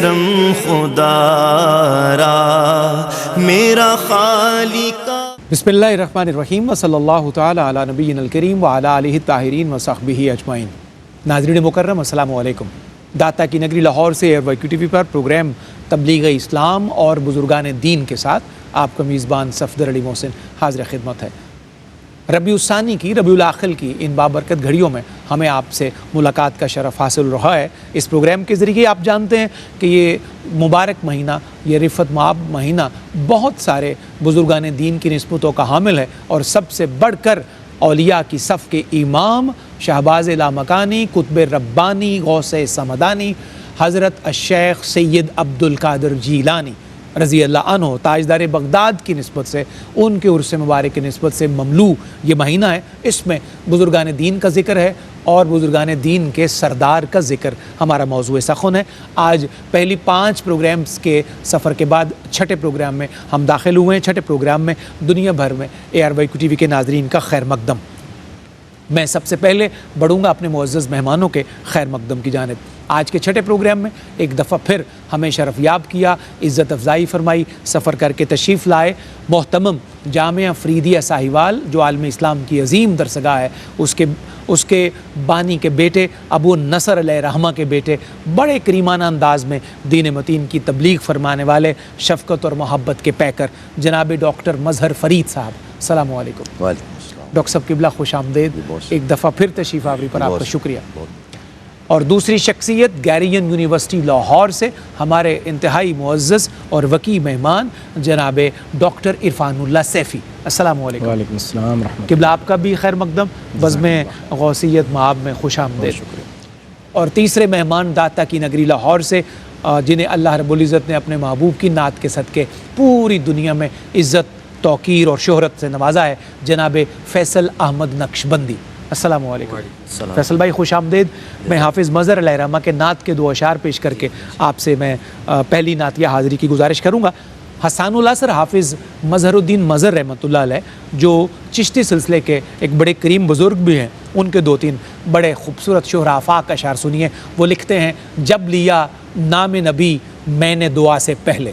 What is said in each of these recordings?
خدا را میرا خالق. بسم اللہ الرحمن الرحیم وصلی اللہ تعالی علی نبینا الکریم وعلی آلہ الطاہرین وصحبہ اجمعین. ناظرین مکرم السلام علیکم. داتا کی نگری لاہور سے ایئر ٹی وی پر پروگرام تبلیغ اسلام اور بزرگان دین کے ساتھ آپ کا میزبان صفدر علی محسن حاضر خدمت ہے. ربیع الثانی کی ربیع الاخر کی ان بابرکت گھڑیوں میں ہمیں آپ سے ملاقات کا شرف حاصل رہا ہے. اس پروگرام کے ذریعے آپ جانتے ہیں کہ یہ مبارک مہینہ، یہ رفت مآب مہینہ بہت سارے بزرگان دین کی نسبتوں کا حامل ہے، اور سب سے بڑھ کر اولیاء کی صف کے امام شہباز لامکانی، قطب ربانی، غوث سمدانی حضرت الشیخ سید عبد القادر جیلانی رضی اللہ عنہ تاجدار بغداد کی نسبت سے، ان کے عرس مبارک کی نسبت سے مملوء یہ مہینہ ہے. اس میں بزرگان دین کا ذکر ہے اور بزرگان دین کے سردار کا ذکر ہمارا موضوع سخن ہے. آج پہلی 5 پروگرامز کے سفر کے بعد چھٹے پروگرام میں ہم داخل ہوئے ہیں. چھٹے پروگرام میں دنیا بھر میں ٹی وی کے ناظرین کا خیر مقدم. میں سب سے پہلے بڑھوں گا اپنے معزز مہمانوں کے خیر مقدم کی جانب. آج کے چھٹے پروگرام میں ایک دفعہ پھر ہمیں شرف یاب کیا، عزت افزائی فرمائی، سفر کر کے تشریف لائے محتمم جامعہ فریدیہ ساہیوال جو عالم اسلام کی عظیم درسگاہ ہے، اس کے بانی کے بیٹے ابو نصر علیہ رحمہ کے بیٹے، بڑے کریمانہ انداز میں دین متین کی تبلیغ فرمانے والے، شفقت اور محبت کے پیکر جناب ڈاکٹر مظہر فرید صاحب. السلام علیکم. وعلیکم السلام. ڈاکٹر صاحب قبلہ خوش آمدید. ایک دفعہ پھر تشریف آوری پر آپ کا شکریہ. اور دوسری شخصیت گیرین یونیورسٹی لاہور سے ہمارے انتہائی معزز اور وقی مہمان جناب ڈاکٹر عرفان اللہ سیفی. السلام علیکم. وعلیکم السلام ورحمۃ قبلہ آپ کا بھی خیر مقدم، بزم غوثیت مآب میں خوش آمدید. اور تیسرے مہمان داتا کی نگری لاہور سے جنہیں اللہ رب العزت نے اپنے محبوب کی نعت کے صدقے پوری دنیا میں عزت، توقیر اور شہرت سے نوازا ہے، جناب فیصل احمد نقشبندی. السلام علیکم. فیصل بھائی خوش آمدید. میں حافظ مظہر علیہ رحمہ کے نعت کے 2 اشعار پیش کر کے آپ سے میں پہلی نعتیہ حاضری کی گزارش کروں گا. حسان الاثر حافظ مظہر الدین مظہر رحمۃ اللہ علیہ جو چشتی سلسلے کے ایک بڑے کریم بزرگ بھی ہیں، ان کے 2-3 بڑے خوبصورت شہرا آفاق اشعار سنیے. وہ لکھتے ہیں: جب لیا نام نبی میں نے دعا سے پہلے،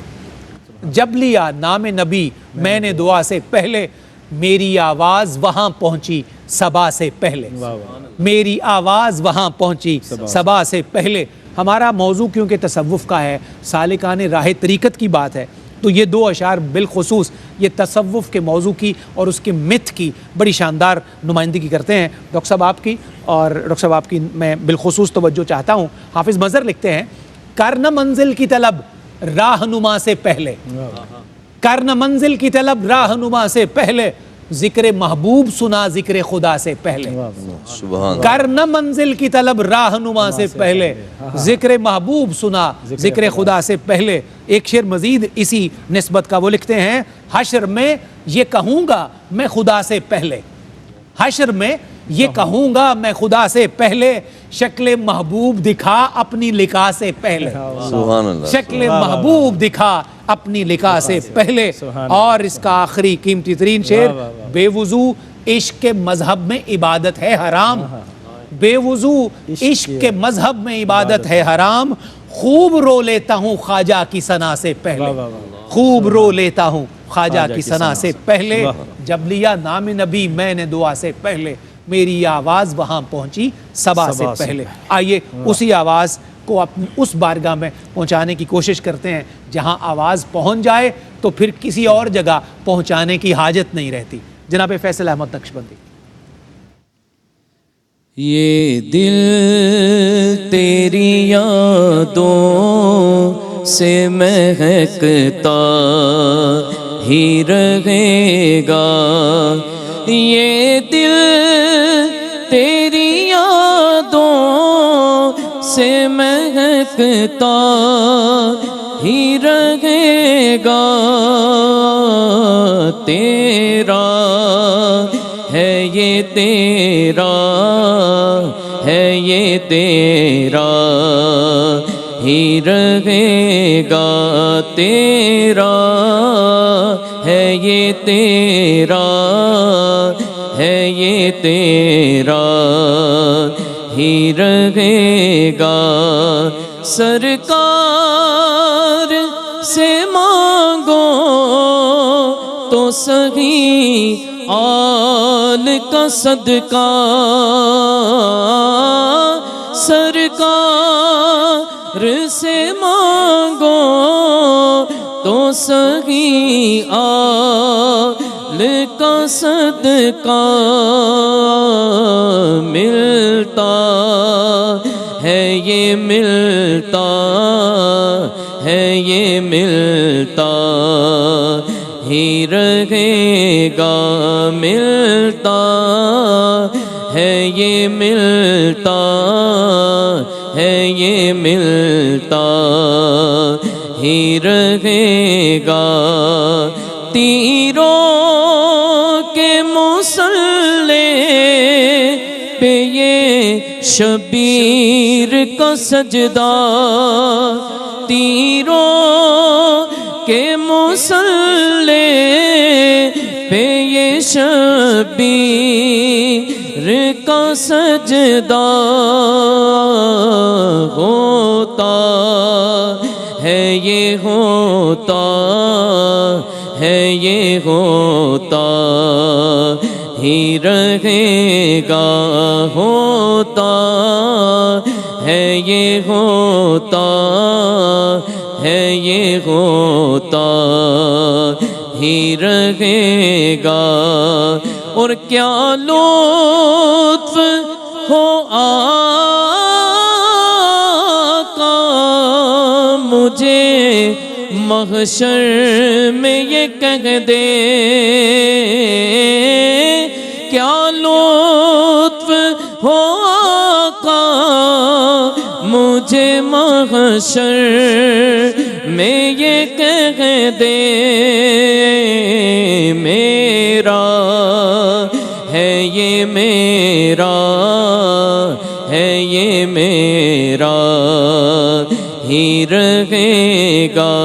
جب لیا نام نبی میں نے دعا سے پہلے، میری آواز وہاں پہنچی صبا سے پہلے، میری آواز وہاں پہنچی صبا سے پہلے. ہمارا موضوع کیونکہ تصوف کا ہے، سالکان راہ طریقت کی بات ہے، تو یہ 2 اشعار بالخصوص یہ تصوف کے موضوع کی اور اس کے متھ کی بڑی شاندار نمائندگی کرتے ہیں. ڈاکٹر صاحب آپ کی، اور ڈاکٹر صاہب آپ کی میں بالخصوص توجہ چاہتا ہوں. حافظ مظہر لکھتے ہیں: کرنا منزل کی طلب راہنما سے پہلے، کرنا منزل کی طلب راہنما سے پہلے، ذکر محبوب سنا ذکر خدا سے پہلے. کرنا منزل کی طلب راہنما سے پہلے، ذکر محبوب سنا ذکر خدا سے پہلے. ایک شعر مزید اسی نسبت کا وہ لکھتے ہیں: حشر میں یہ کہوں گا میں خدا سے پہلے، حشر میں یہ کہوں گا میں خدا سے پہلے، شکل محبوب دکھا اپنی لقاء سے پہلے، شکل محبوب دکھا اپنی لقاء سے پہلے. اور اس کا آخری قیمتی ترین شعر: بے وضو عشق کے مذہب میں عبادت ہے حرام، بے وضو عشق کے مذہب میں عبادت ہے حرام، خوب رو لیتا ہوں خواجہ کی ثنا سے پہلے، خوب رو لیتا ہوں خواجہ کی ثنا سے پہلے، جب لیا نام نبی میں نے دعا سے پہلے، میری آواز وہاں پہنچی صبا سے پہلے. آئیے اسی آواز کو اپنی اس بارگاہ میں پہنچانے کی کوشش کرتے ہیں جہاں آواز پہنچ جائے تو پھر کسی اور جگہ پہنچانے کی حاجت نہیں رہتی. جناب فیصل احمد نقشبندی. یہ دل تیری یادوں سے مہکتا ہی رہے گا، یہ دل تیری یادوں سے مہکتا ہی رہے گا، تیرا ہے یہ تیرا ہے یہ تیرا ہی رہے گا، تیرا ہے یہ تیرا ہے یہ تیرا ہی رہے گا. سرکار سہی آل کا صدقہ سرکار سے مانگو تو سہی آل کا صدقہ ملتا ہے، یہ ملتا ہے، یہ ملتا ہی رہے گا، ملتا ہے، یہ ملتا ہے، یہ ملتا ہی رہے گا۔ تیروں کے مصلے پہ یہ شبیر کا سجدہ، تیروں کے مصلے پہ یہ شبیر کا سجدہ ہوتا ہے، یہ ہوتا ہے، یہ ہوتا ہی رہے گا، ہوتا ہے، یہ ہوتا ہے، یہ ہوتا ہی رہے گا۔ اور کیا لطف ہو آقا مجھے محشر میں یہ کہہ دے، کیا لطف ہو آقا مجھے محشر میں یہ کہہ دے، میرا ہے، یہ میرا ہے، یہ میرا ہی رہے گا،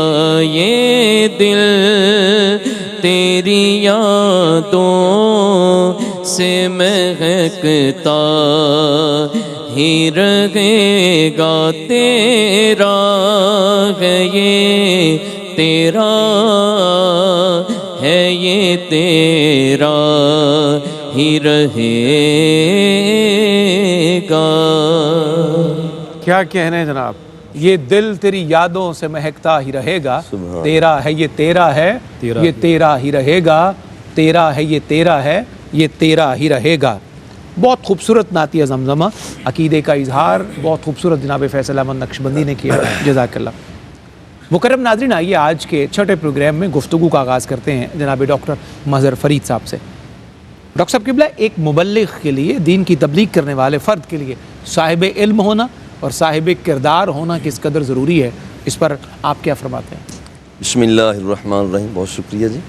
یہ دل تیری یادوں سے مہکتا ہی رہے گا، تیرا ہے، یہ تیرا ہے، یہ تیرا ہی رہے گا۔ کیا کہنے جناب، یہ دل تیری یادوں سے مہکتا ہی رہے گا، تیرا ہے یہ تیرا ہے، یہ تیرا ہی رہے گا، تیرا ہے یہ تیرا ہے، یہ تیرا ہی رہے گا۔ بہت خوبصورت نعتیہ زمزمہ، عقیدے کا اظہار بہت خوبصورت جناب فیصل احمد نقشبندی نے کیا، جزاک اللہ۔ مکرم ناظرین، آئیے آج کے چھٹے پروگرام میں گفتگو کا آغاز کرتے ہیں جناب ڈاکٹر مظہر فرید صاحب سے۔ ڈاکٹر صاحب قبلہ، ایک مبلغ کے لیے، دین کی تبلیغ کرنے والے فرد کے لیے صاحب علم ہونا اور صاحب کردار ہونا کس قدر ضروری ہے، اس پر آپ کیا فرماتے ہیں؟ بسم اللہ الرحمن الرحیم، بہت شکریہ جی۔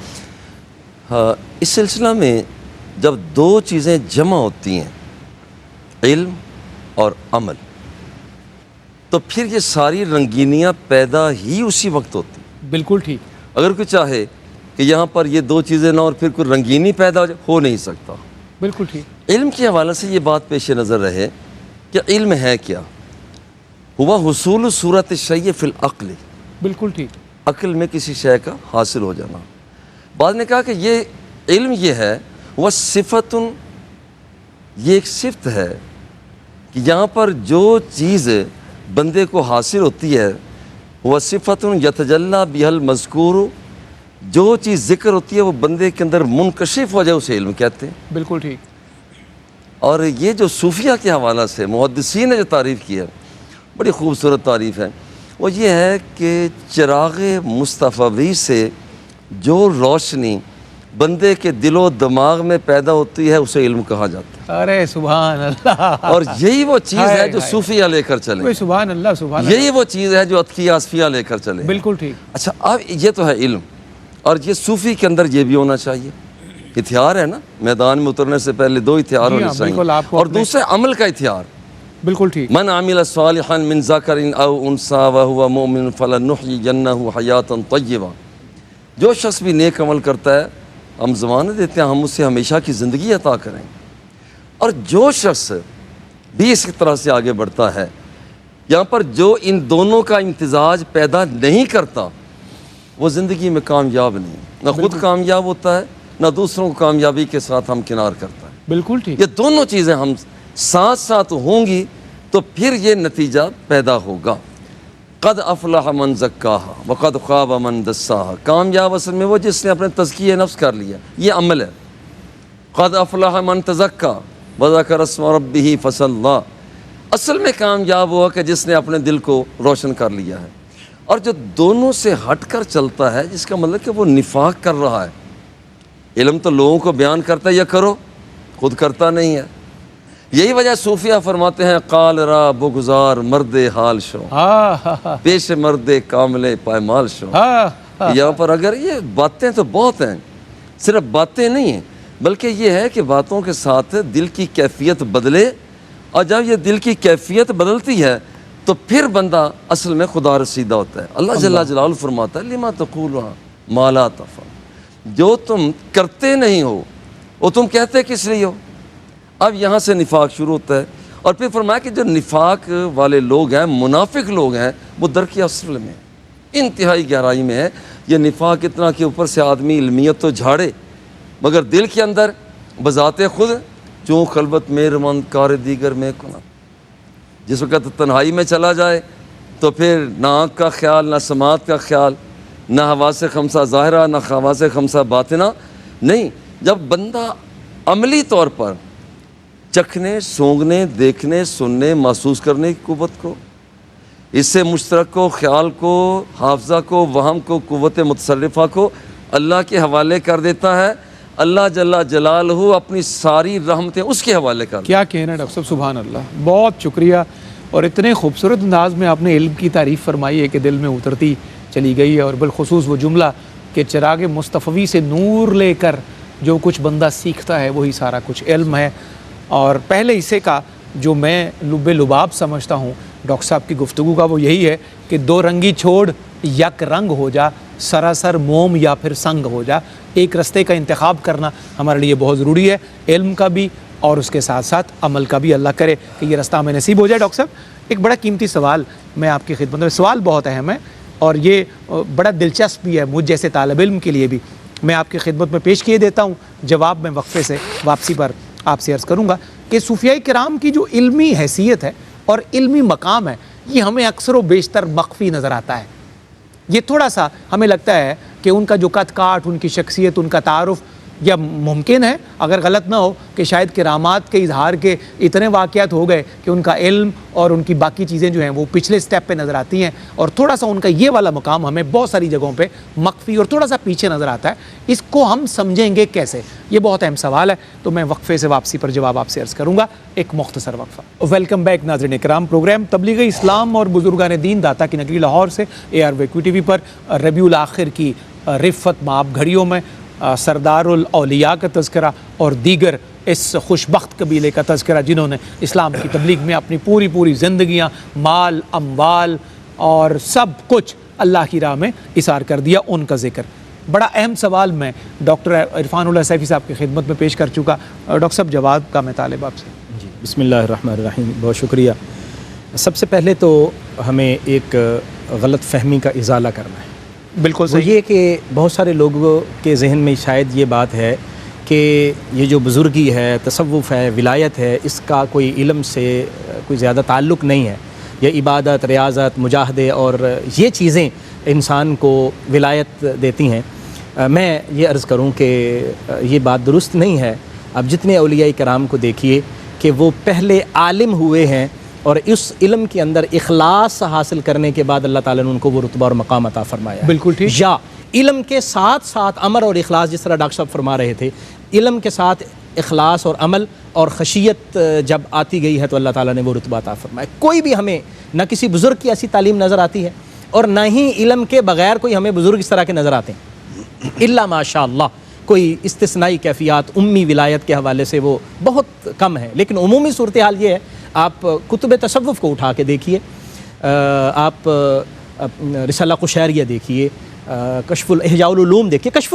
اس سلسلہ میں جب دو چیزیں جمع ہوتی ہیں، علم اور عمل، تو پھر یہ ساری رنگینیاں پیدا ہی اسی وقت ہوتی ہیں۔ بالکل ٹھیک۔ اگر کوئی چاہے کہ یہاں پر یہ دو چیزیں نہ اور پھر کوئی رنگینی پیدا ہو نہیں سکتا۔ بالکل ٹھیک۔ علم کے حوالے سے یہ بات پیش نظر رہے کہ علم ہے کیا؟ ہوا حصول صورت شیء فی العقل، بالکل ٹھیک۔ عقل میں کسی شے کا حاصل ہو جانا۔ بعد نے کہا کہ یہ علم یہ ہے، وہ صفت، یہ ایک صفت ہے کہ یہاں پر جو چیز بندے کو حاصل ہوتی ہے، وہ صفت یتجلی بہا المذکور، جو چیز ذکر ہوتی ہے وہ بندے کے اندر منکشف ہو جائے، اسے علم کہتے ہیں۔ بالکل ٹھیک۔ اور یہ جو صوفیہ کے حوالہ سے محدثین نے جو تعریف کی ہے، بڑی خوبصورت تعریف ہے، وہ یہ ہے کہ چراغ مصطفی سے جو روشنی بندے کے دل و دماغ میں پیدا ہوتی ہے، اسے علم کہا جاتا ہے۔ ارے سبحان اللہ۔ اور یہی وہ چیز ہے جو صوفیہ لے کر چلے، سبحان اللہ، سبحان اللہ۔ یہی وہ چیز ہے جو اتقیہ اصفیہ لے کر چلے۔ بالکل ٹھیک۔ اچھا، اب یہ تو ہے علم، اور یہ صوفی کے اندر یہ بھی ہونا چاہیے، ہتھیار ہے نا، میدان میں اترنے سے پہلے دو ہتھیار ہونے چاہیے، اور دوسرے عمل کا ہتھیار۔ بالکل ٹھیک۔ من عمل صالحا من ذکر او انثی وهو مؤمن فلنحیینہ حیاتا طیبہ، جو شخص بھی نیک عمل کرتا ہے ہم ضمانت دیتے ہیں ہم اسے ہمیشہ کی زندگی عطا کریں، اور جو شخص بھی اس طرح سے آگے بڑھتا ہے، یہاں پر جو ان دونوں کا امتزاج پیدا نہیں کرتا، وہ زندگی میں کامیاب نہیں، نہ خود کامیاب ہوتا ہے نہ دوسروں کو کامیابی کے ساتھ ہمکنار کرتا ہے۔ بالکل ٹھیک۔ یہ دونوں چیزیں ہم ساتھ ساتھ ہوں گی تو پھر یہ نتیجہ پیدا ہوگا۔ قد افلح من زکاہا وقد خاب من دساہا، کامیاب اصل میں وہ جس نے اپنے تزکیہ نفس کر لیا، یہ عمل ہے۔ قد افلح من تزکا وذکر اسم ربہ فصلی، اصل میں کامیاب ہوا کہ جس نے اپنے دل کو روشن کر لیا ہے۔ اور جو دونوں سے ہٹ کر چلتا ہے، جس کا مطلب کہ وہ نفاق کر رہا ہے۔ علم تو لوگوں کو بیان کرتا ہے، یہ کرو، خود کرتا نہیں ہے۔ یہی وجہ صوفیہ فرماتے ہیں قال را بگزار مرد حال شو، پیش مرد کامل پائمال شو۔ یہاں پر اگر یہ باتیں تو بہت ہیں، صرف باتیں نہیں ہیں، بلکہ یہ ہے کہ باتوں کے ساتھ دل کی کیفیت بدلے، اور جب یہ دل کی کیفیت بدلتی ہے تو پھر بندہ اصل میں خدا رسیدہ ہوتا ہے۔ اللہ جل جلالہ فرماتا ہے لما تقولون ما لا تفعلون، جو تم کرتے نہیں ہو وہ تم کہتے کس لیے ہو۔ اب یہاں سے نفاق شروع ہوتا ہے، اور پھر فرمایا کہ جو نفاق والے لوگ ہیں، منافق لوگ ہیں، وہ درک اسفل میں انتہائی گہرائی میں ہے۔ یہ نفاق اتنا کہ اوپر سے آدمی علمیت تو جھاڑے مگر دل کے اندر بذات خود چوں خلوت مہرمند کار دیگر میں کنا، جس وقت تنہائی میں چلا جائے تو پھر نہ آنکھ کا خیال، نہ سماعت کا خیال، نہ حواس خمسہ ظاہرہ، نہ حواس خمسہ باطنہ، نہیں۔ جب بندہ عملی طور پر چکھنے، سونگنے، دیکھنے، سننے، محسوس کرنے کی قوت کو، اس سے مشترک کو، خیال کو، حافظہ کو، وہم کو، قوت متصرفہ کو اللہ کے حوالے کر دیتا ہے، اللہ جل جلالہ اپنی ساری رحمتیں اس کے حوالے کر دیتا ہے۔ کیا کہنا ڈاکٹر صاحب، سبحان اللہ، بہت شکریہ۔ اور اتنے خوبصورت انداز میں آپ نے علم کی تعریف فرمائی ہے کہ دل میں اترتی چلی گئی ہے، اور بالخصوص وہ جملہ کہ چراغ مصطفی سے نور لے کر جو کچھ بندہ سیکھتا ہے وہی سارا کچھ علم ہے۔ اور پہلے حصے کا جو میں لب لباب سمجھتا ہوں ڈاکٹر صاحب کی گفتگو کا، وہ یہی ہے کہ دو رنگی چھوڑ یک رنگ ہو جا، سراسر موم یا پھر سنگ ہو جا۔ ایک رستے کا انتخاب کرنا ہمارے لیے بہت ضروری ہے، علم کا بھی اور اس کے ساتھ ساتھ عمل کا بھی۔ اللہ کرے کہ یہ رستہ ہمیں نصیب ہو جائے۔ ڈاکٹر صاحب ایک بڑا قیمتی سوال میں آپ کی خدمت میں، سوال بہت اہم ہے اور یہ بڑا دلچسپ بھی ہے مجھ جیسے طالب علم کے لیے بھی، میں آپ کی خدمت میں پیش کیے دیتا ہوں، جواب میں وقفے سے واپسی پر آپ سے عرض کروں گا کہ صوفیاء کرام کی جو علمی حیثیت ہے اور علمی مقام ہے، یہ ہمیں اکثر و بیشتر مخفی نظر آتا ہے۔ یہ تھوڑا سا ہمیں لگتا ہے کہ ان کا جو قد کاٹ، ان کی شخصیت، ان کا تعارف، یا ممکن ہے اگر غلط نہ ہو کہ شاید کرامات کے اظہار کے اتنے واقعات ہو گئے کہ ان کا علم اور ان کی باقی چیزیں جو ہیں وہ پچھلے سٹیپ پہ نظر آتی ہیں، اور تھوڑا سا ان کا یہ والا مقام ہمیں بہت ساری جگہوں پہ مخفی اور تھوڑا سا پیچھے نظر آتا ہے۔ اس کو ہم سمجھیں گے کیسے؟ یہ بہت اہم سوال ہے، تو میں وقفے سے واپسی پر جواب آپ سے عرض کروں گا، ایک مختصر وقفہ۔ ویلکم بیک ناظرین کرام، پروگرام تبلیغ اسلام اور بزرگان دین داتا کی نگری لاہور سے ARVQ TV پر ربیع الاخر کی رفت مآب گھڑیوں میں سردار الاولیاء کا تذکرہ اور دیگر اس خوشبخت قبیلے کا تذکرہ جنہوں نے اسلام کی تبلیغ میں اپنی پوری زندگیاں، مال، اموال اور سب کچھ اللہ کی راہ میں اثار کر دیا، ان کا ذکر۔ بڑا اہم سوال میں ڈاکٹر عرفان اللہ سیفی صاحب کی خدمت میں پیش کر چکا، ڈاکٹر صاحب جواب کا میں طالب آپ سے۔ جی بسم اللہ الرحمن الرحیم، بہت شکریہ۔ سب سے پہلے تو ہمیں ایک غلط فہمی کا ازالہ کرنا ہے۔ بالکل وہ صحیح۔ یہ کہ بہت سارے لوگوں کے ذہن میں شاید یہ بات ہے کہ یہ جو بزرگی ہے، تصوف ہے، ولایت ہے، اس کا کوئی علم سے کوئی زیادہ تعلق نہیں ہے، یا عبادت، ریاضت، مجاہدے اور یہ چیزیں انسان کو ولایت دیتی ہیں۔ میں یہ عرض کروں کہ یہ بات درست نہیں ہے۔ اب جتنے اولیاء کرام کو دیکھیے کہ وہ پہلے عالم ہوئے ہیں اور اس علم کے اندر اخلاص حاصل کرنے کے بعد اللہ تعالیٰ نے ان کو وہ رتبہ اور مقام عطا فرمایا ہے۔ بالکل ٹھیک۔ یا علم کے ساتھ ساتھ عمل اور اخلاص، جس طرح ڈاکٹر صاحب فرما رہے تھے، علم کے ساتھ اخلاص اور عمل اور خشیت جب آتی گئی ہے تو اللہ تعالیٰ نے وہ رتبہ عطا فرمایا۔ کوئی بھی ہمیں نہ کسی بزرگ کی ایسی تعلیم نظر آتی ہے اور نہ ہی علم کے بغیر کوئی ہمیں بزرگ اس طرح کے نظر آتے ہیں، الا ماشاء اللہ۔ کوئی استثنائی کیفیات امی ولایت کے حوالے سے وہ بہت کم ہے، لیکن عمومی صورتحال یہ ہے، آپ کتب تصوف کو اٹھا کے دیکھیے، آپ رسالہ قشیریہ دیکھیے، کشف احیاء العلوم دیکھیے، کشف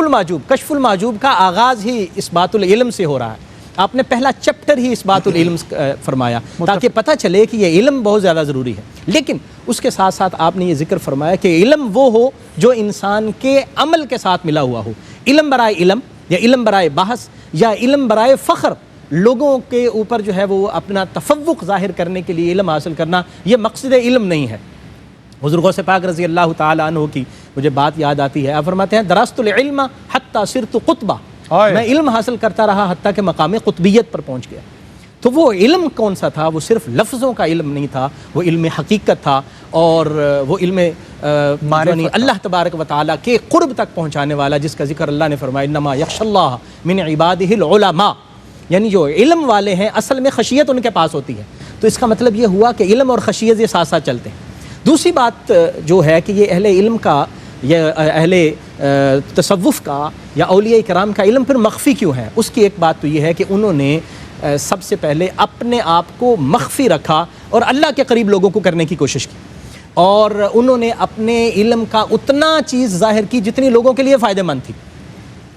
المحجوب کا آغاز ہی اثبات العلم سے ہو رہا ہے۔ آپ نے پہلا چیپٹر ہی اثبات العلم فرمایا تاکہ پتہ چلے کہ یہ علم بہت زیادہ ضروری ہے۔ لیکن اس کے ساتھ ساتھ آپ نے یہ ذکر فرمایا کہ علم وہ ہو جو انسان کے عمل کے ساتھ ملا ہوا ہو. علم برائے علم یا علم برائے بحث یا علم برائے فخر، لوگوں کے اوپر جو ہے وہ اپنا تفوق ظاہر کرنے کے لیے علم حاصل کرنا، یہ مقصد علم نہیں ہے. حضور غوث پاک رضی اللہ تعالیٰ عنہ کی مجھے بات یاد آتی ہے. آپ فرماتے ہیں درست العلم حتی صرت قطبہ، میں علم حاصل کرتا رہا حتیٰ کہ مقام قطبیت پر پہنچ گیا. تو وہ علم کون سا تھا؟ وہ صرف لفظوں کا علم نہیں تھا، وہ علم حقیقت تھا، اور وہ علم یعنی اللہ تبارک و تعالیٰ کے قرب تک پہنچانے والا، جس کا ذکر اللہ نے فرمایا انما یخشی اللہ من عبادہ العلماء، یعنی جو علم والے ہیں اصل میں خشیت ان کے پاس ہوتی ہے. تو اس کا مطلب یہ ہوا کہ علم اور خشیت یہ ساتھ ساتھ چلتے ہیں. دوسری بات جو ہے کہ یہ اہل علم کا یا اہل تصوف کا یا اولیاء کرام کا علم پھر مخفی کیوں ہے؟ اس کی ایک بات تو یہ ہے کہ انہوں نے سب سے پہلے اپنے آپ کو مخفی رکھا اور اللہ کے قریب لوگوں کو کرنے کی کوشش کی، اور انہوں نے اپنے علم کا اتنا چیز ظاہر کی جتنی لوگوں کے لیے فائدہ مند تھی.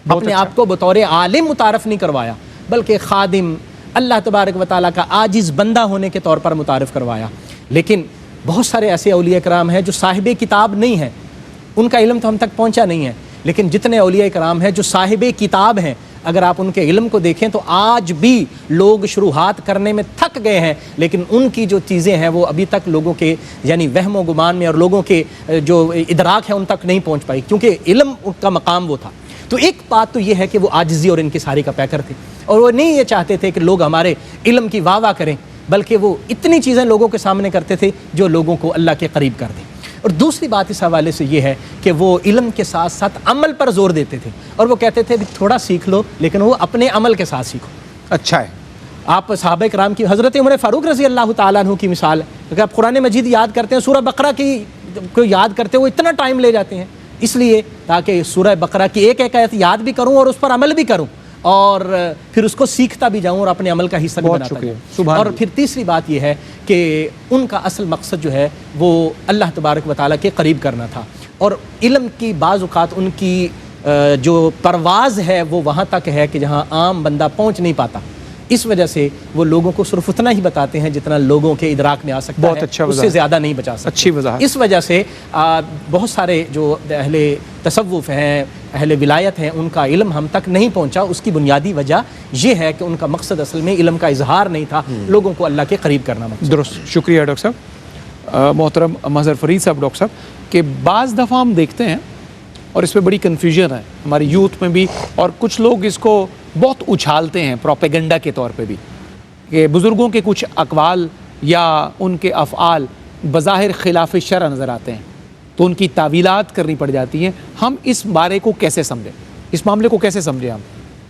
اپنے آپ کو بطور عالم متعارف نہیں کروایا، بلکہ خادم، اللہ تبارک و تعالیٰ کا عاجز بندہ ہونے کے طور پر متعارف کروایا. لیکن بہت سارے ایسے اولیاء کرام ہیں جو صاحب کتاب نہیں ہیں، ان کا علم تو ہم تک پہنچا نہیں ہے. لیکن جتنے اولیاء کرام ہیں جو صاحب کتاب ہیں، اگر آپ ان کے علم کو دیکھیں تو آج بھی لوگ شروحات کرنے میں تھک گئے ہیں، لیکن ان کی جو چیزیں ہیں وہ ابھی تک لوگوں کے یعنی وہم و گمان میں اور لوگوں کے جو ادراک ہے ان تک نہیں پہنچ پائی، کیونکہ علم کا مقام وہ تھا. تو ایک بات تو یہ ہے کہ وہ عاجزی اور انکساری کا پیکر تھے، اور وہ نہیں یہ چاہتے تھے کہ لوگ ہمارے علم کی واہ واہ کریں، بلکہ وہ اتنی چیزیں لوگوں کے سامنے کرتے تھے جو لوگوں کو اللہ کے قریب کر دیں. اور دوسری بات اس حوالے سے یہ ہے کہ وہ علم کے ساتھ ساتھ عمل پر زور دیتے تھے، اور وہ کہتے تھے تھوڑا سیکھ لو لیکن وہ اپنے عمل کے ساتھ سیکھو. اچھا ہے. آپ صحابہ کرام کی حضرت عمر فاروق رضی اللہ تعالیٰ عنہ کی مثال ہے. اگر آپ قرآن مجید یاد کرتے ہیں، سورہ بقرہ کی کو یاد کرتے وہ اتنا ٹائم لے جاتے ہیں، اس لیے تاکہ سورہ بقرہ کی ایک ایک آیت یاد بھی کروں اور اس پر عمل بھی کروں، اور پھر اس کو سیکھتا بھی جاؤں اور اپنے عمل کا حصہ بھی بناتا جاؤں. اور پھر تیسری بات یہ ہے کہ ان کا اصل مقصد جو ہے وہ اللہ تبارک و تعالیٰ کے قریب کرنا تھا، اور علم کی بعض اوقات ان کی جو پرواز ہے وہ وہاں تک ہے کہ جہاں عام بندہ پہنچ نہیں پاتا. اس وجہ سے وہ لوگوں کو صرف اتنا ہی بتاتے ہیں جتنا لوگوں کے ادراک میں آ سکتا ہے، اس سے زیادہ نہیں بچا سکتے. اچھی وضاحت. اس وجہ سے بہت سارے جو اہل تصوف ہیں، اہل ولایت ہیں، ان کا علم ہم تک نہیں پہنچا. اس کی بنیادی وجہ یہ ہے کہ ان کا مقصد اصل میں علم کا اظہار نہیں تھا، لوگوں کو اللہ کے قریب کرنا مقصد. درست. شکریہ ڈاکٹر صاحب. محترم مظہر فرید صاحب، ڈاکٹر صاحب کہ بعض دفعہ ہم دیکھتے ہیں اور اس میں بڑی کنفیوژن ہے ہماری یوتھ میں بھی، اور کچھ لوگ اس کو بہت اچھالتے ہیں پروپیگنڈا کے طور پہ بھی، کہ بزرگوں کے کچھ اقوال یا ان کے افعال بظاہر خلاف شرع نظر آتے ہیں تو ان کی تعویلات کرنی پڑ جاتی ہیں. ہم اس بارے کو کیسے سمجھیں، اس معاملے کو کیسے سمجھیں ہم،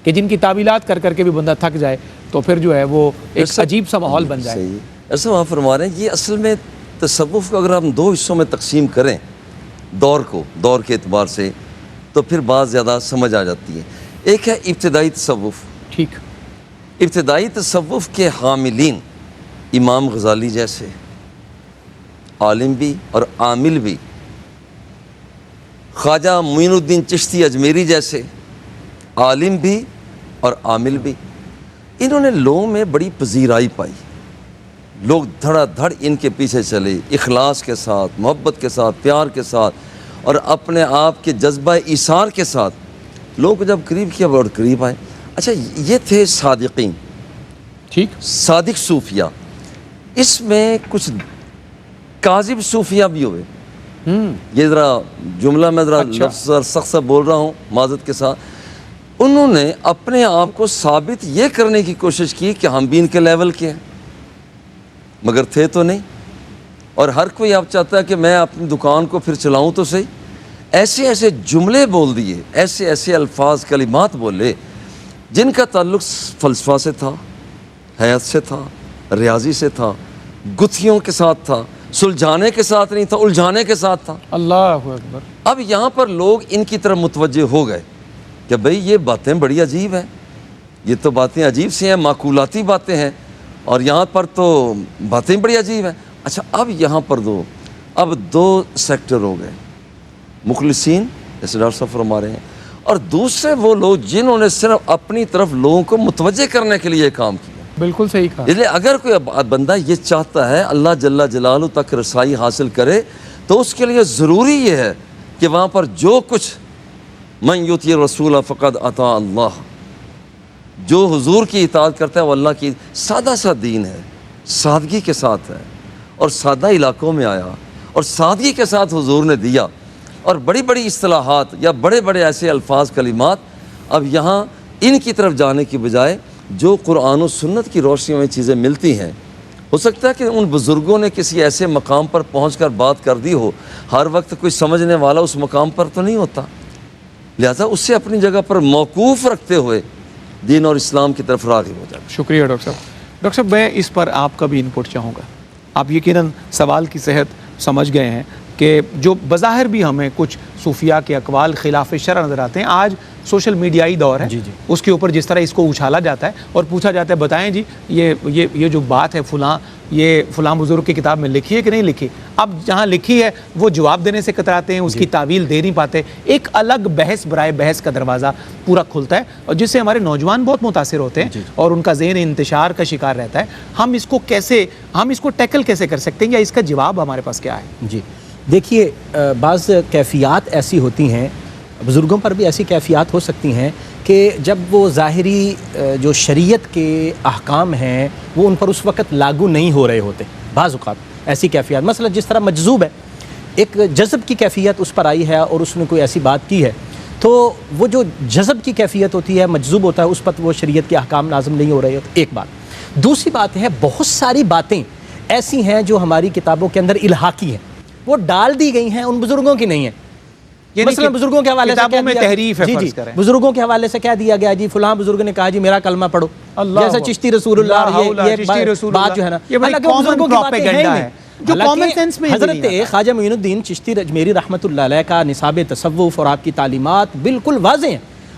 کہ جن کی تعویلات کر کر کے بھی بندہ تھک جائے تو پھر جو ہے وہ ایک عجیب سا ماحول بن جائے. ایسا وہاں فرما رہے ہیں، یہ اصل میں تصوف کو اگر ہم دو حصوں میں تقسیم کریں دور کے اعتبار سے، تو پھر بات زیادہ سمجھ آ جاتی ہے. ایک ہے ابتدائی تصوف. ٹھیک. ابتدائی تصوف کے حاملین امام غزالی جیسے عالم بھی اور عامل بھی، خواجہ معین الدین چشتی اجمیری جیسے عالم بھی اور عامل بھی، انہوں نے لوگوں میں بڑی پذیرائی پائی. لوگ دھڑا دھڑ ان کے پیچھے چلے، اخلاص کے ساتھ، محبت کے ساتھ، پیار کے ساتھ، اور اپنے آپ کے جذبہ ایثار کے ساتھ لوگوں کو جب قریب کیا اور قریب آئے. اچھا، یہ تھے صادقین، ٹھیک، صادق صوفیہ. اس میں کچھ کاذب صوفیہ بھی ہوئے. یہ ذرا جملہ میں ذرا لفظ سخت سا بول رہا ہوں معذرت کے ساتھ. انہوں نے اپنے آپ کو ثابت یہ کرنے کی کوشش کی کہ ہم بھی ان کے لیول کے ہیں، مگر تھے تو نہیں. اور ہر کوئی آپ چاہتا ہے کہ میں اپنی دکان کو پھر چلاؤں تو صحیح. ایسے ایسے جملے بول دیے، ایسے ایسے الفاظ کلمات بولے جن کا تعلق فلسفہ سے تھا، حیات سے تھا، ریاضی سے تھا، گتھیوں کے ساتھ تھا، سلجھانے کے ساتھ نہیں تھا، الجھانے کے ساتھ تھا. اللہ اکبر. اب یہاں پر لوگ ان کی طرف متوجہ ہو گئے کہ بھئی یہ باتیں بڑی عجیب ہیں، یہ تو باتیں عجیب سی ہیں، معقولاتی باتیں ہیں، اور یہاں پر تو باتیں بڑی عجیب ہیں. اچھا، اب یہاں پر دو سیکٹر ہو گئے، مخلصین جیسے ڈاکٹر صاحب فرما رہے ہیں، اور دوسرے وہ لوگ جنہوں نے صرف اپنی طرف لوگوں کو متوجہ کرنے کے لیے کام کیا. بالکل صحیح کہا. اس لیے اگر کوئی بندہ یہ چاہتا ہے اللہ جل جلالہ تک رسائی حاصل کرے تو اس کے لیے ضروری یہ ہے کہ وہاں پر جو کچھ من یطیع الرسول فقد اطاع اللہ، جو حضور کی اطاعت کرتا ہے وہ اللہ کی، سادہ سا دین ہے، سادگی کے ساتھ ہے، اور سادہ علاقوں میں آیا اور سادگی کے ساتھ حضور نے دیا، اور بڑی بڑی اصطلاحات یا بڑے بڑے ایسے الفاظ کلمات اب یہاں ان کی طرف جانے کی بجائے جو قرآن و سنت کی روشنی میں چیزیں ملتی ہیں، ہو سکتا ہے کہ ان بزرگوں نے کسی ایسے مقام پر پہنچ کر بات کر دی ہو، ہر وقت کوئی سمجھنے والا اس مقام پر تو نہیں ہوتا، لہذا اس سے اپنی جگہ پر موقوف رکھتے ہوئے دین اور اسلام کی طرف راغب ہو جاتا ہے۔ شکریہ ڈاکٹر صاحب۔ ڈاکٹر صاحب میں اس پر آپ کا بھی انپٹ چاہوں گا۔ آپ یقیناً سوال کی صحت سمجھ گئے ہیں کہ جو بظاہر بھی ہمیں کچھ صوفیاء کے اقوال خلاف شرع نظر آتے ہیں، آج سوشل میڈیائی دور ہے، اس کے اوپر جس طرح اس کو اچھالا جاتا ہے اور پوچھا جاتا ہے بتائیں جی یہ جو بات ہے فلاں بزرگ کی کتاب میں لکھی ہے کہ نہیں لکھی، اب جہاں لکھی ہے وہ جواب دینے سے کتراتے ہیں، اس کی تعویل دے نہیں پاتے، ایک الگ بحث برائے بحث کا دروازہ پورا کھلتا ہے، اور جس سے ہمارے نوجوان بہت متاثر ہوتے ہیں اور ان کا ذہن انتشار کا شکار رہتا ہے۔ ہم اس کو ٹیکل کیسے کر سکتے ہیں، یا اس کا جواب ہمارے پاس کیا ہے؟ جی دیکھیے، بعض کیفیات ایسی ہوتی ہیں، بزرگوں پر بھی ایسی کیفیات ہو سکتی ہیں کہ جب وہ ظاہری جو شریعت کے احکام ہیں وہ ان پر اس وقت لاگو نہیں ہو رہے ہوتے، بعض اوقات ایسی کیفیات، مثلا جس طرح مجذوب ہے، ایک جذب کی کیفیت اس پر آئی ہے اور اس نے کوئی ایسی بات کی ہے، تو وہ جو جذب کی کیفیت ہوتی ہے، مجذوب ہوتا ہے، اس پر وہ شریعت کے احکام نازم نہیں ہو رہے ہوتے، ایک بات۔ دوسری بات ہے بہت ساری باتیں ایسی ہیں جو ہماری کتابوں کے اندر الحاقی ہیں، وہ ڈال دی گئی ہیں، ان بزرگوں کی نہیں ہیں۔ مثلا بزرگوں کے حوالے سے کتابوں میں تحریف ہے، فرض کریں بزرگوں کے حوالے سے کہہ دیا گیا جی فلاں بزرگ نے کہا جی میرا کلمہ پڑھو، جیسا چشتی رسول اللہ، یہ بات جو ہے نا، حالانکہ بزرگوں کی باتیں ہیں ہی نہیں، جو کامن سینس میں حضرت خواجہ معین الدین چشتی اجمیری رحمۃ اللہ علیہ کا نصاب تصوف اور آپ کی تعلیمات بالکل واضح ہیں۔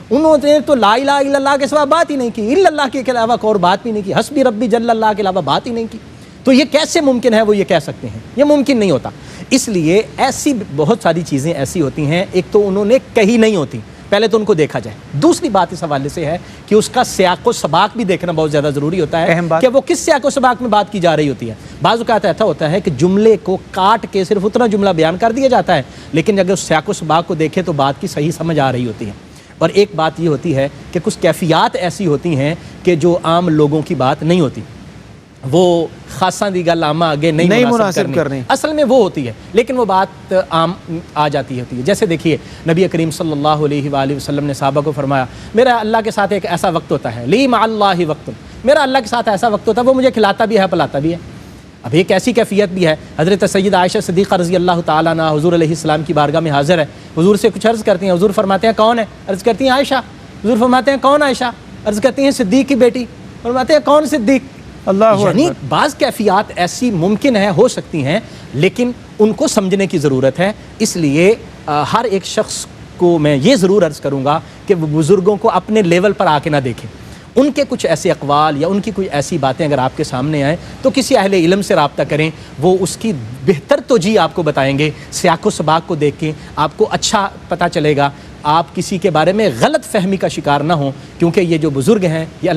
انہوں نے تو لا الہ الا اللہ کے سوا بات ہی نہیں کی، الا اللہ کے علاوہ اور بات بھی نہیں کی، حسبی ربی جل اللہ کے علاوہ بات ہی نہیں کی، تو یہ کیسے ممکن ہے وہ یہ کہہ سکتے ہیں؟ یہ ممکن نہیں ہوتا۔ اس لیے ایسی بہت ساری چیزیں ایسی ہوتی ہیں، ایک تو انہوں نے کہی نہیں ہوتی، پہلے تو ان کو دیکھا جائے، دوسری بات اس حوالے سے ہے کہ اس کا سیاق و سباق بھی دیکھنا بہت زیادہ ضروری ہوتا ہے کہ وہ کس سیاق و سباق میں بات کی جا رہی ہوتی ہے۔ بعض اوقات ایسا ہوتا ہے کہ جملے کو کاٹ کے صرف اتنا جملہ بیان کر دیا جاتا ہے، لیکن اگر اس سیاق و سباق کو دیکھیں تو بات کی صحیح سمجھ آ رہی ہوتی ہے۔ اور ایک بات یہ ہوتی ہے کہ کچھ کیفیات ایسی ہوتی ہیں کہ جو عام لوگوں کی بات نہیں ہوتی، وہ خاصاں دی گل عامہ آگے نہیں مناسب کرنی، اصل میں وہ ہوتی ہے، لیکن وہ بات عام آ جاتی ہوتی ہے۔ جیسے دیکھیے نبی کریم صلی اللہ علیہ وآلہ وسلم نے صحابہ کو فرمایا میرا اللہ کے ساتھ ایک ایسا وقت ہوتا ہے، لی مع اللہ وقت، میرا اللہ کے ساتھ ایسا وقت ہوتا ہے وہ مجھے کھلاتا بھی ہے پلاتا بھی ہے۔ اب ایک ایسی کیفیت بھی ہے، حضرت سیدہ عائشہ صدیقہ رضی اللہ تعالیٰ عنہ حضور علیہ السلام کی بارگاہ میں حاضر ہے، حضور سے کچھ عرض کرتی ہیں، حضور فرماتے ہیں کون ہے؟ عرض کرتی ہیں عائشہ، حضور فرماتے ہیں کون عائشہ؟ عرض کرتی ہیں صدیق کی بیٹی، فرماتے ہیں کون صدیق؟ اللہ، یعنی بعض کیفیات ایسی ممکن ہے ہو سکتی ہیں، لیکن ان کو سمجھنے کی ضرورت ہے۔ اس لیے ہر ایک شخص کو میں یہ ضرور عرض کروں گا کہ وہ بزرگوں کو اپنے لیول پر آ کے نہ دیکھیں، ان کے کچھ ایسے اقوال یا ان کی کوئی ایسی باتیں اگر آپ کے سامنے آئیں تو کسی اہل علم سے رابطہ کریں، وہ اس کی بہتر توجیہ آپ کو بتائیں گے، سیاق و سباق کو دیکھ کے آپ کو اچھا پتہ چلے گا، آپ کسی کے بارے میں غلط فہمی کا شکار نہ ہوں، کیونکہ یہ جو بزرگ ہیں یہ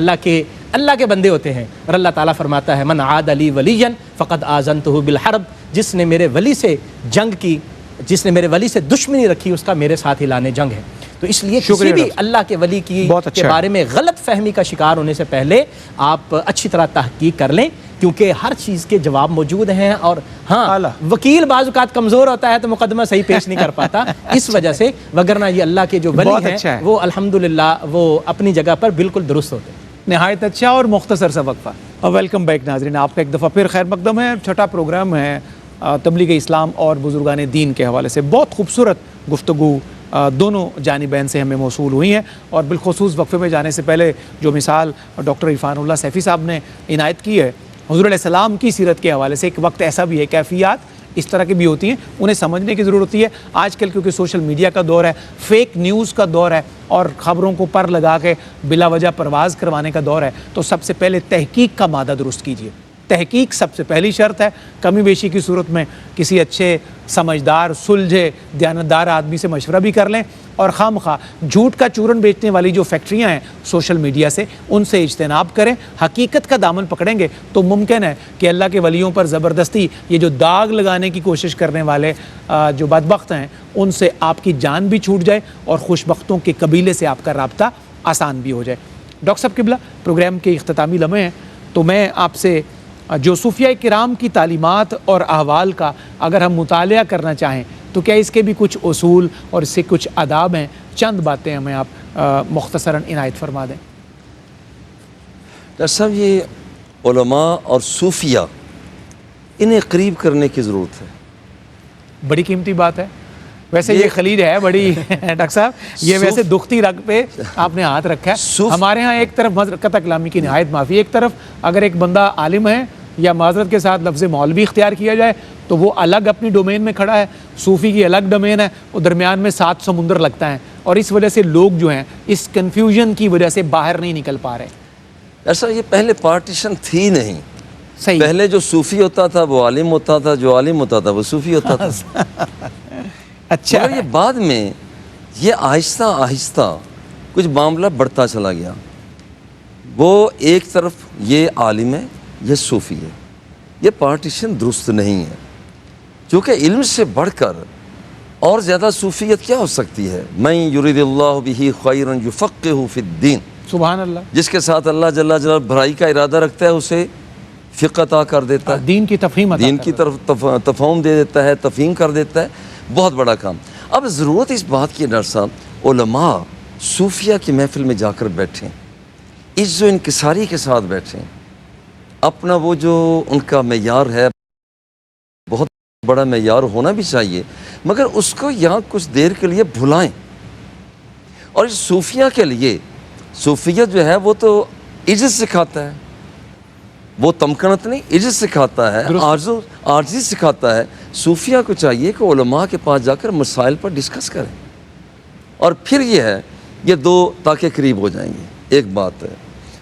اللہ کے بندے ہوتے ہیں، اور اللہ تعالیٰ فرماتا ہے من عاد لی ولیا فقد آذنتہ بالحرب، جس نے میرے ولی سے جنگ کی، جس نے میرے ولی سے دشمنی رکھی، اس کا میرے ساتھ اعلان جنگ ہے۔ تو اس لیے کسی بھی اللہ کے ولی کی کے بارے میں غلط فہمی کا شکار ہونے سے پہلے آپ اچھی طرح تحقیق کر لیں، کیونکہ ہر چیز کے جواب موجود ہیں، اور ہاں وکیل بعض اوقات کمزور ہوتا ہے تو مقدمہ صحیح پیش نہیں کر پاتا اس وجہ سے، وگرنہ یہ اللہ کے جو ولی ہیں وہ الحمدللہ وہ اپنی جگہ پر بالکل درست ہوتے ہیں۔ نہایت اچھا اور مختصر سا وقفہ۔ ویلکم بیک ناظرین، آپ کا ایک دفعہ پھر خیر مقدم ہے۔ چھٹا پروگرام ہے تبلیغ اسلام اور بزرگان دین کے حوالے سے، بہت خوبصورت گفتگو دونوں جانبین سے ہمیں موصول ہوئی ہیں، اور بالخصوص وقفے میں جانے سے پہلے جو مثال ڈاکٹر عرفان اللہ سیفی صاحب نے عنایت کی ہے حضور علیہ السلام کی سیرت کے حوالے سے، ایک وقت ایسا بھی ہے کیفیات اس طرح کی بھی ہوتی ہیں، انہیں سمجھنے کی ضرورت ہوتی ہے۔ آج کل کیونکہ سوشل میڈیا کا دور ہے، فیک نیوز کا دور ہے، اور خبروں کو پر لگا کے بلا وجہ پرواز کروانے کا دور ہے، تو سب سے پہلے تحقیق کا مادہ درست کیجیے، تحقیق سب سے پہلی شرط ہے. کمی بیشی کی صورت میں کسی اچھے سمجھدار سلجھے دیانتدار آدمی سے مشورہ بھی کر لیں, اور خام خواہ جھوٹ کا چورن بیچنے والی جو فیکٹریاں ہیں سوشل میڈیا سے, ان سے اجتناب کریں. حقیقت کا دامن پکڑیں گے تو ممکن ہے کہ اللہ کے ولیوں پر زبردستی یہ جو داغ لگانے کی کوشش کرنے والے جو بدبخت ہیں ان سے آپ کی جان بھی چھوٹ جائے اور خوشبختوں کے قبیلے سے آپ کا رابطہ آسان بھی ہو جائے. ڈاکٹر صاحب قبلہ, پروگرام کے اختتامی لمحے ہیں, تو میں آپ سے جو صوفیہ کرام کی تعلیمات اور احوال کا اگر ہم مطالعہ کرنا چاہیں تو کیا اس کے بھی کچھ اصول اور اس سے کچھ آداب ہیں؟ چند باتیں ہمیں آپ مختصراً عنایت فرما دیں. ڈاکٹر صاحب, یہ علماء اور صوفیہ انہیں قریب کرنے کی ضرورت ہے. بڑی قیمتی بات ہے. ویسے یہ خلیج ہے بڑی ڈاکٹر صاحب, یہ ویسے دکھتی رگ پہ آپ نے ہاتھ رکھا ہے. ہمارے ہاں ایک طرف معذرت کلامی کی نہایت معافی, ایک طرف اگر ایک بندہ عالم ہے یا معذرت کے ساتھ لفظ مولوی اختیار کیا جائے تو وہ الگ اپنی ڈومین میں کھڑا ہے, صوفی کی الگ ڈومین ہے, وہ درمیان میں 7 سمندر لگتا ہے, اور اس وجہ سے لوگ جو ہیں اس کنفیوژن کی وجہ سے باہر نہیں نکل پا رہے. ایسا یہ پہلے پارٹیشن تھی نہیں. صحیح. پہلے جو صوفی ہوتا تھا وہ عالم ہوتا تھا, جو عالم ہوتا تھا وہ صوفی ہوتا تھا. اچھا, مگر یہ بعد میں یہ آہستہ آہستہ کچھ معاملہ بڑھتا چلا گیا. وہ ایک طرف یہ عالم ہے, یہ صوفی ہے. یہ پارٹیشن درست نہیں ہے, چونکہ علم سے بڑھ کر اور زیادہ صوفیت کیا ہو سکتی ہے؟ من یرید اللہ بہ خیرا یفقہہ فی الدین. سبحان اللہ. جس کے ساتھ اللہ جل جلالہ بھلائی کا ارادہ رکھتا ہے اسے فقہ عطا کر دیتا ہے, دین کی تفہیم عطا دین کر کی طرف تفہیم دے دیتا ہے, تفہیم کر دیتا ہے. بہت بڑا کام. اب ضرورت اس بات کی ڈاکٹر صاحب, علماء صوفیہ کی محفل میں جا کر بیٹھیں, عز و انکساری کے ساتھ بیٹھیں, اپنا وہ جو ان کا معیار ہے بہت بڑا معیار ہونا بھی چاہیے, مگر اس کو یہاں کچھ دیر کے لیے بھلائیں. اور اس صوفیہ کے لیے صوفیت جو ہے وہ تو عزت سکھاتا ہے, وہ تمکنت نہیں, عزت سکھاتا ہے, عاجزی سکھاتا ہے. صوفیہ کو چاہیے کہ علماء کے پاس جا کر مسائل پر ڈسکس کریں, اور پھر یہ ہے یہ 2 تاکہ قریب ہو جائیں گے. ایک بات ہے.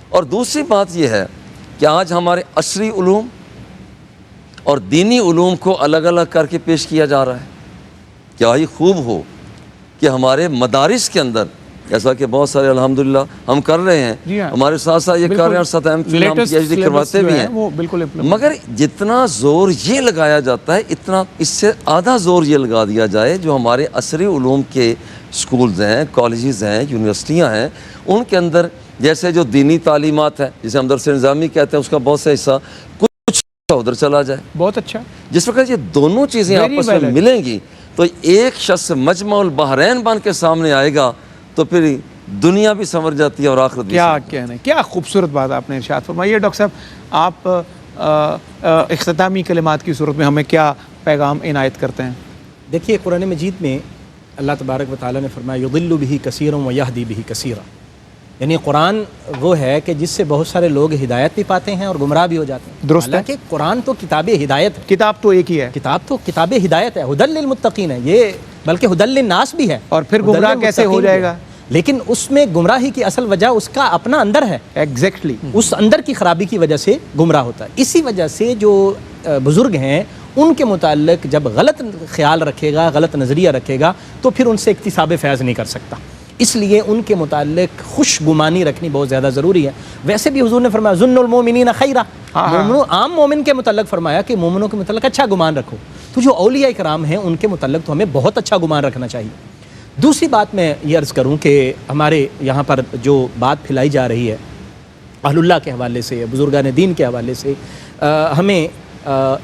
اور دوسری بات یہ ہے کہ آج ہمارے عصری علوم اور دینی علوم کو الگ الگ کر کے پیش کیا جا رہا ہے. کیا ہی خوب ہو کہ ہمارے مدارس کے اندر, جیسا کہ بہت سارے الحمدللہ ہم کر رہے ہیں, جی ہاں, ہمارے ساتھ ساتھ یہ کر رہے ہیں, اور ساتھ ہم PhD کرواتے بھی ہیں, مگر جتنا زور یہ لگایا جاتا ہے اتنا اس سے آدھا زور یہ لگا دیا جائے جو ہمارے عصری علوم کے سکولز ہیں, کالجز ہیں, یونیورسٹیاں ہیں, ان کے اندر جیسے جو دینی تعلیمات ہیں جسے ہم درس نظامی کہتے ہیں, اس کا بہت سا حصہ کچھ ادھر چلا جائے. بہت اچھا. جس وقت یہ دونوں چیزیں آپس میں ملیں گی تو ایک شخص مجمع البحرین بن کے سامنے آئے گا تو پھر دنیا بھی سنور جاتی ہے اور آخرت بھی. کیا کہنے, کیا خوبصورت بات آپ نے ارشاد فرمائی ہے. ڈاکٹر صاحب, آپ اختتامی کلمات کی صورت میں ہمیں کیا پیغام عنایت کرتے ہیں؟ دیکھیے, قرآن مجید میں اللہ تبارک و تعالیٰ نے فرمایا یضل بہ کثیرا و یہدی بہ کثیرا, یعنی قرآن وہ ہے کہ جس سے بہت سارے لوگ ہدایت بھی پاتے ہیں اور گمراہ بھی ہو جاتے ہیں. درست ہے. حالانکہ قرآن تو کتاب ہدایت ہے, کتاب تو ایک ہی ہے, کتاب تو کتاب ہدایت ہے, ہدی للمتقین ہے, یہ بلکہ ہدی للناس بھی ہے. اور پھر گمراہ کیسے ہو جائے گا؟ لیکن اس میں گمراہی کی اصل وجہ اس کا اپنا اندر ہے. ایگزیکٹلی. اس اندر کی خرابی کی وجہ سے گمراہ ہوتا ہے. اسی وجہ سے جو بزرگ ہیں ان کے متعلق جب غلط خیال رکھے گا, غلط نظریہ رکھے گا, تو پھر ان سے اکتساب فیض نہیں کر سکتا. اس لیے ان کے متعلق خوش گمانی رکھنی بہت زیادہ ضروری ہے. ویسے بھی حضور نے فرمایا ظن المؤمنین خیرا, عام مومن کے متعلق فرمایا کہ مومنوں کے متعلق اچھا گمان رکھو. تو جو اولیاء کرام ہیں ان کے متعلق تو ہمیں بہت اچھا گمان رکھنا چاہیے. دوسری بات میں یہ عرض کروں کہ ہمارے یہاں پر جو بات پھیلائی جا رہی ہے اہل اللہ کے حوالے سے, بزرگان دین کے حوالے سے, ہمیں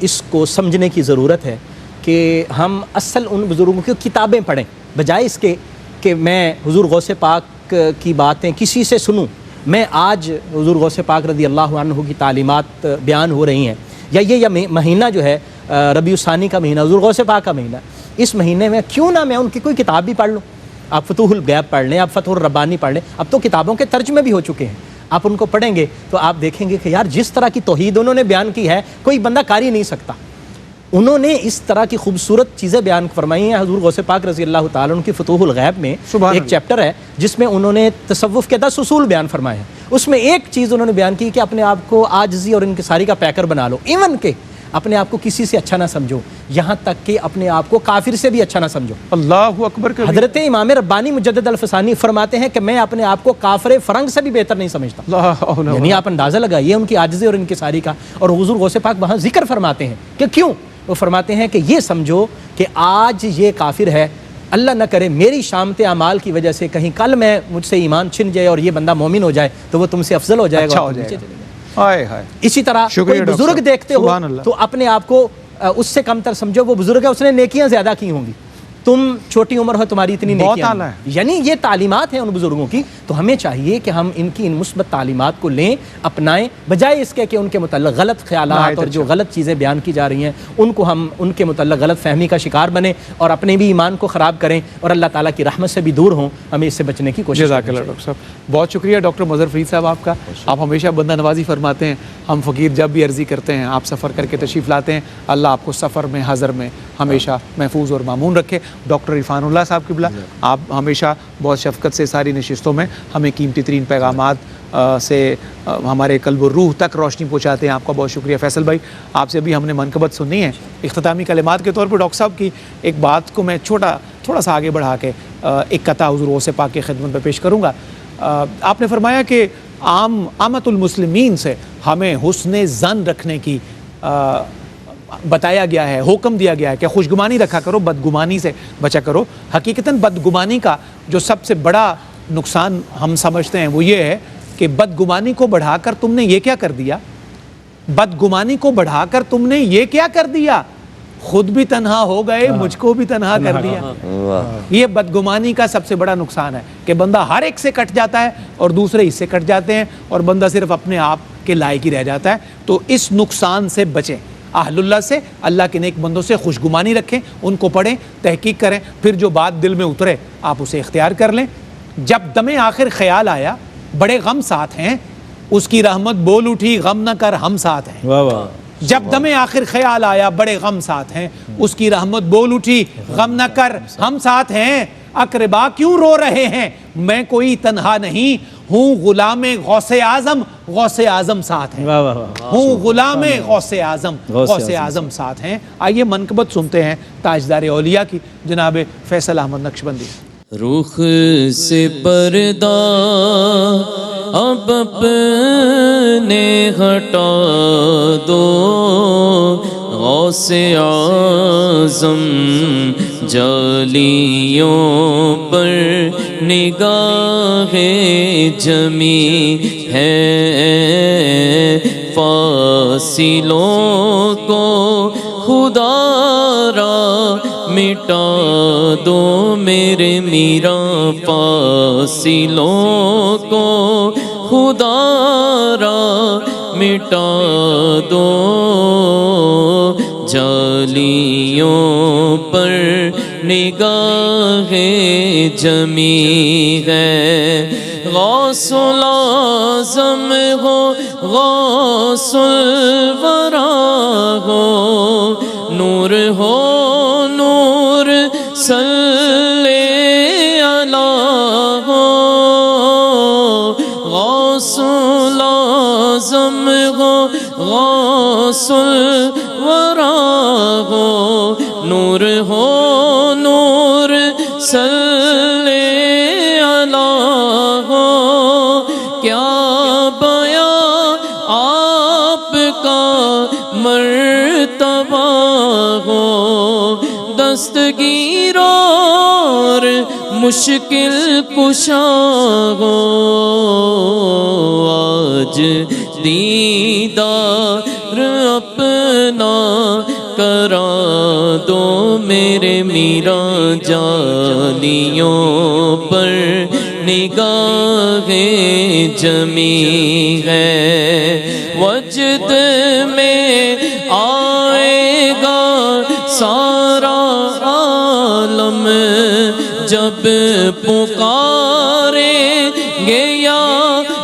اس کو سمجھنے کی ضرورت ہے کہ ہم اصل ان بزرگوں کی کتابیں پڑھیں, بجائے اس کے کہ میں حضور غوث پاک کی باتیں کسی سے سنوں. میں آج حضور غوث پاک رضی اللہ عنہ کی تعلیمات بیان ہو رہی ہیں, یا یہ مہینہ جو ہے ربیع الثانی کا مہینہ, حضور غوث پاک کا مہینہ, اس مہینے میں کیوں نہ میں ان کی کوئی کتاب بھی پڑھ لوں. آپ فتوح الغیب پڑھ لیں, آپ فتح الربانی پڑھ لیں, اب تو کتابوں کے ترجمے بھی ہو چکے ہیں. آپ ان کو پڑھیں گے تو آپ دیکھیں گے کہ یار جس طرح کی توحید انہوں نے بیان کی ہے کوئی بندہ کر ہی نہیں سکتا. انہوں نے اس طرح کی خوبصورت چیزیں بیان فرمائی ہیں. حضور غوث پاک رضی اللہ تعالیٰ عنہ کی فتوح الغیب میں ایک چیپٹر ہے جس میں انہوں نے تصوف کے 10 اصول بیان فرمائے ہیں. اس میں ایک چیز انہوں نے بیان کی کہ اپنے آپ کو عاجزی اور انکساری کا پیکر بنا لو، ایون کہ اپنے آپ کو کسی سے اچھا نہ سمجھو، یہاں تک کہ اپنے آپ کو کافر سے بھی اچھا نہ سمجھو. اللہ اکبر. حضرت امام ربانی مجدد الفسانی فرماتے ہیں کہ میں اپنے آپ کو کافر فرنگ سے بھی بہتر نہیں سمجھتا. یعنی آپ اندازہ لگائیے ان کی عاجزی اور انکساری کا. اور حضور غوث پاک وہاں ذکر فرماتے ہیں کہ کیوں؟ وہ فرماتے ہیں کہ یہ سمجھو کہ آج یہ کافر ہے، اللہ نہ کرے میری شامت اعمال کی وجہ سے کہیں کل میں مجھ سے ایمان چھن جائے اور یہ بندہ مومن ہو جائے تو وہ تم سے افضل ہو جائے گا. اسی طرح کوئی بزرگ دیکھتے ہو تو اپنے آپ کو اس سے کم تر سمجھو، وہ بزرگ ہے، اس نے نیکیاں زیادہ کی ہوں گی، تم چھوٹی عمر ہو تمہاری اتنی نیکیاں. یعنی یہ تعلیمات ہیں ان بزرگوں کی. تو ہمیں چاہیے کہ ہم ان کی ان مثبت تعلیمات کو لیں، اپنائیں، بجائے اس کے کہ ان کے متعلق غلط خیالات اور جو غلط چیزیں بیان کی جا رہی ہیں ان کو ہم ان کے متعلق غلط فہمی کا شکار بنیں اور اپنے بھی ایمان کو خراب کریں اور اللہ تعالیٰ کی رحمت سے بھی دور ہوں. ہمیں اس سے بچنے کی کوشش. جزاک اللہ ڈاکٹر صاحب. بہت شکریہ ڈاکٹر مظہر فرید صاحب آپ کا. آپ ہمیشہ بندہ نوازی فرماتے ہیں. ہم فقیر جب بھی عرضی کرتے ہیں آپ سفر کر کے تشریف لاتے ہیں. اللہ آپ کو سفر میں حضر میں ہمیشہ محفوظ اور مامون رکھے. ڈاکٹر عرفان اللہ صاحب قبلہ، آپ ہمیشہ بہت شفقت سے ساری نشستوں میں ہمیں قیمتی ترین پیغامات سے ہمارے قلب و روح تک روشنی پہنچاتے ہیں. آپ کا بہت شکریہ. فیصل بھائی، آپ سے بھی ہم نے منقبت سنی ہے. اختتامی کلمات کے طور پر ڈاکٹر صاحب کی ایک بات کو میں تھوڑا سا آگے بڑھا کے ایک قطعہ حضور غوث پاک کی خدمت میں پیش کروں گا. آپ نے فرمایا کہ عامت المسلمین سے ہمیں حسن ظن رکھنے کی بتایا گیا ہے، حکم دیا گیا ہے کہ خوشگمانی رکھا کرو، بدگمانی سے بچا کرو. حقیقتاً بدگمانی کا جو سب سے بڑا نقصان ہم سمجھتے ہیں وہ یہ ہے کہ بدگمانی کو بڑھا کر تم نے یہ کیا کر دیا، بدگمانی کو بڑھا کر تم نے یہ کیا کر دیا، خود بھی تنہا ہو گئے، مجھ کو بھی تنہا کر دیا. یہ بدگمانی کا سب سے بڑا نقصان ہے کہ بندہ ہر ایک سے کٹ جاتا ہے اور دوسرے اس سے کٹ جاتے ہیں اور بندہ صرف اپنے آپ کے لائق ہی رہ جاتا ہے. تو اس نقصان سے بچیں. اہل اللہ سے، اللہ کے نیک بندوں سے خوشگمانی رکھیں، ان کو پڑھیں، تحقیق کریں، پھر جو بات دل میں اترے آپ اسے اختیار کر لیں. جب دم آخر خیال آیا بڑے غم ساتھ ہیں، اس کی رحمت بول اٹھی غم نہ کر ہم ساتھ ہیں. جب دم آخر خیال آیا بڑے غم ساتھ ہیں، اس کی رحمت بول اٹھی غم نہ کر ہم ساتھ ہیں. اقربا کیوں رو رہے ہیں، میں کوئی تنہا نہیں ہوں، غلام غوث اعظم، غوث اعظم ساتھ ہیں. ہوں غلام غوث اعظم، غوث اعظم ساتھ ہیں. آئیے منقبت سنتے ہیں تاجدار اولیاء کی، جناب فیصل احمد نقشبندی. رخ سے پردہ اب اپنے ہٹا دو، غوث اعظم جالیوں پر نگاہ جمی ہے، فاصلوں کو خدا را مٹا دو میرے میرا، فاصلوں کو خدا را مٹا دو، جالیوں پر نگاہ جمی ہے. غوث الاعظم ہو، غوث الورا ہو، نور ہو نور صلی علیہ ہو، غوث الاعظم ہو، غوث الورا ہو، نور ہو نور صلی علیہ ہو. کیا بیاں آپ کا مرتبہ ہو، دستگیر اور مشکل کشا ہو، آج دیدار اپنا کرا دو میرے میرا، جالیوں پر نگاہ جمی ہے. وجد میں آئے گا سارا عالم جب پکاریں گے یا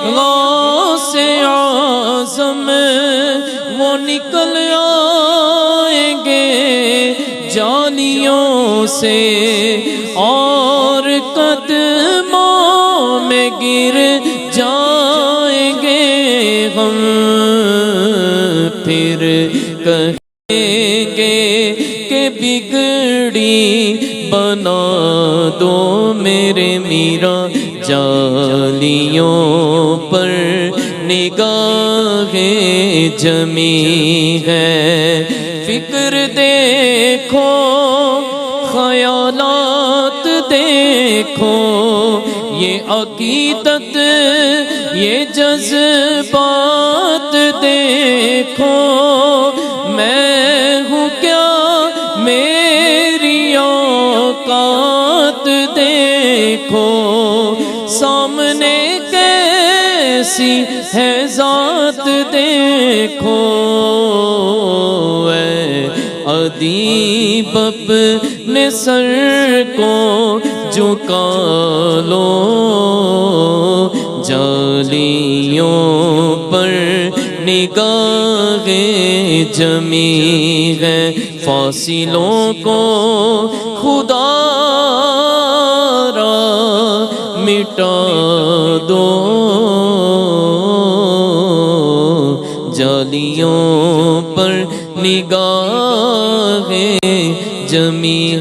غوث اعظم، وہ نکل آئیں گے سے اور قدموں میں گر جائیں گے ہم، پھر کہیں گے کہ بگڑی بنا دو میرے میرا، جالیوں پر نگاہیں جمی ہے، فکر دیکھو خیالات دیکھو، یہ عقیدت یہ جذبات دیکھو، میں ہوں کیا میری اوقات دیکھو، سامنے کیسی ہے ذات دیکھو، اے ادیب اپنے سر کو جھکا لو، جالیوں پر نگاہیں جمی ہے، فاصلوں کو خدا را مٹا دو، جالیوں پر نگاہیں جمی